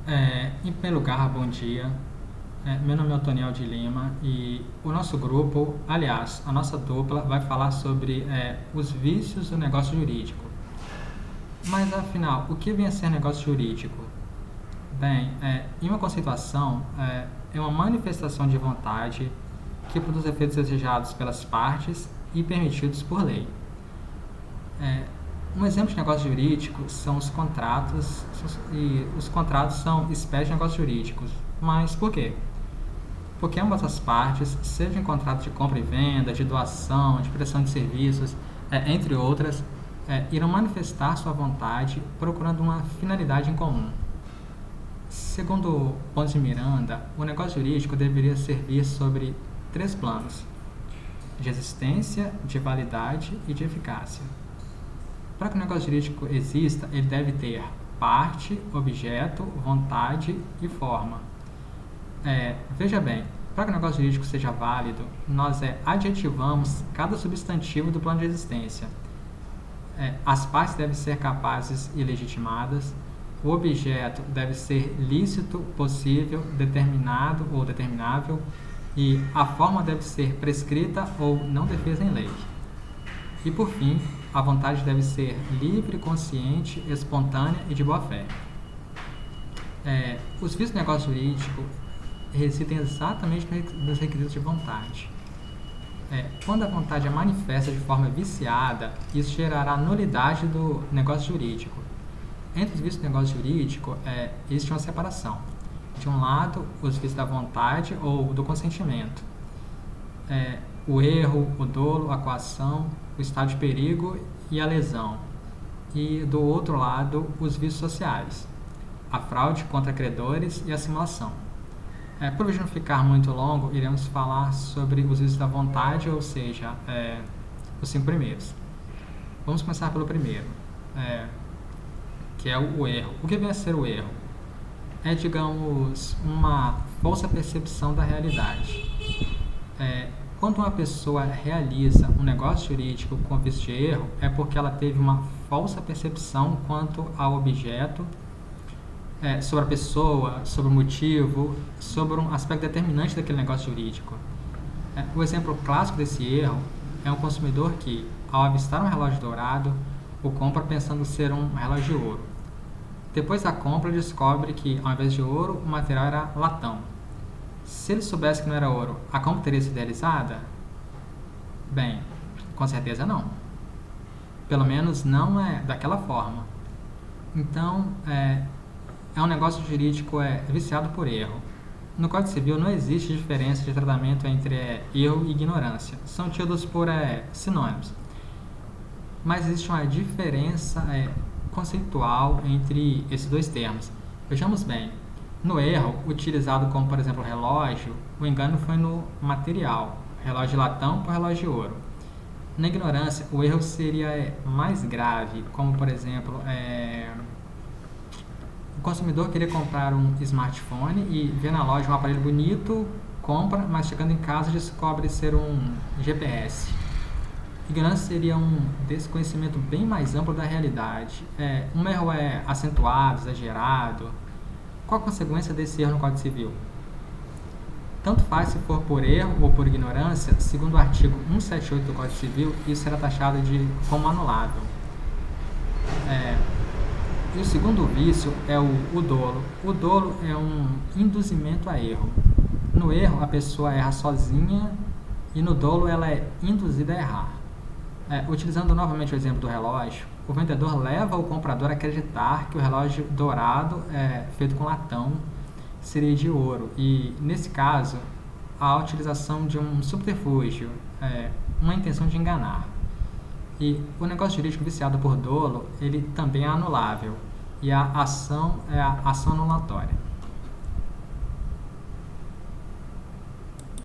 Em primeiro lugar, bom dia. Meu nome é Otoniel de Lima e o nosso grupo, aliás, a nossa dupla vai falar sobre os vícios do negócio jurídico. Mas afinal, o que vem a ser negócio jurídico? Bem, em uma conceituação, é uma manifestação de vontade que produz efeitos desejados pelas partes e permitidos por lei. Um exemplo de negócio jurídico são os contratos, e os contratos são espécies de negócios jurídicos. Mas por quê? Porque ambas as partes, seja em contrato de compra e venda, de doação, de prestação de serviços, entre outras, irão manifestar sua vontade procurando uma finalidade em comum. Segundo Ponce de Miranda, o negócio jurídico deveria servir sobre 3 planos: de existência, de validade e de eficácia. Para que o negócio jurídico exista, ele deve ter parte, objeto, vontade e forma. Veja bem, para que o negócio jurídico seja válido, nós adjetivamos cada substantivo do plano de existência. As partes devem ser capazes e legitimadas, o objeto deve ser lícito, possível, determinado ou determinável, e a forma deve ser prescrita ou não defesa em lei. E por fim, a vontade deve ser livre, consciente, espontânea e de boa fé. Os vícios do negócio jurídico residem exatamente nos requisitos de vontade. Quando a vontade é manifesta de forma viciada, isso gerará nulidade do negócio jurídico. Entre os vícios do negócio jurídico, existe uma separação. De um lado, os vícios da vontade ou do consentimento. O erro, o dolo, a coação, o estado de perigo e a lesão. E do outro lado, os vícios sociais, a fraude contra credores e a simulação. Por não ficar muito longo, iremos falar sobre os vícios da vontade, ou seja, os 5 primeiros. Vamos começar pelo primeiro, que é o erro. O que vem a ser o erro? Digamos, uma falsa percepção da realidade. Quando uma pessoa realiza um negócio jurídico com vício de erro, é porque ela teve uma falsa percepção quanto ao objeto, sobre a pessoa, sobre o motivo, sobre um aspecto determinante daquele negócio jurídico. O exemplo clássico desse erro é um consumidor que, ao avistar um relógio dourado, o compra pensando ser um relógio de ouro. Depois da compra, descobre que, ao invés de ouro, o material era latão. Se ele soubesse que não era ouro, a compra teria sido realizada? Bem, com certeza não. Pelo menos não daquela forma. Então, é um negócio jurídico viciado por erro. No Código Civil não existe diferença de tratamento entre erro e ignorância. São tidos por sinônimos. Mas existe uma diferença conceitual entre esses dois termos. Vejamos bem. No erro, utilizado como, por exemplo, relógio, o engano foi no material, relógio de latão por relógio de ouro. Na ignorância, o erro seria mais grave, como, por exemplo, o consumidor queria comprar um smartphone e vê na loja um aparelho bonito, compra, mas chegando em casa descobre ser um GPS. Ignorância seria um desconhecimento bem mais amplo da realidade. Um erro acentuado, exagerado. Qual a consequência desse erro no Código Civil? Tanto faz se for por erro ou por ignorância, segundo o artigo 178 do Código Civil, isso será taxado como anulável. E o segundo vício é o dolo. O dolo é um induzimento a erro. No erro, a pessoa erra sozinha e no dolo ela é induzida a errar. Utilizando novamente o exemplo do relógio, o vendedor leva o comprador a acreditar que o relógio dourado, feito com latão, seria de ouro. E, nesse caso, a utilização de um subterfúgio, uma intenção de enganar. E o negócio jurídico viciado por dolo, ele também é anulável. E a ação é a ação anulatória.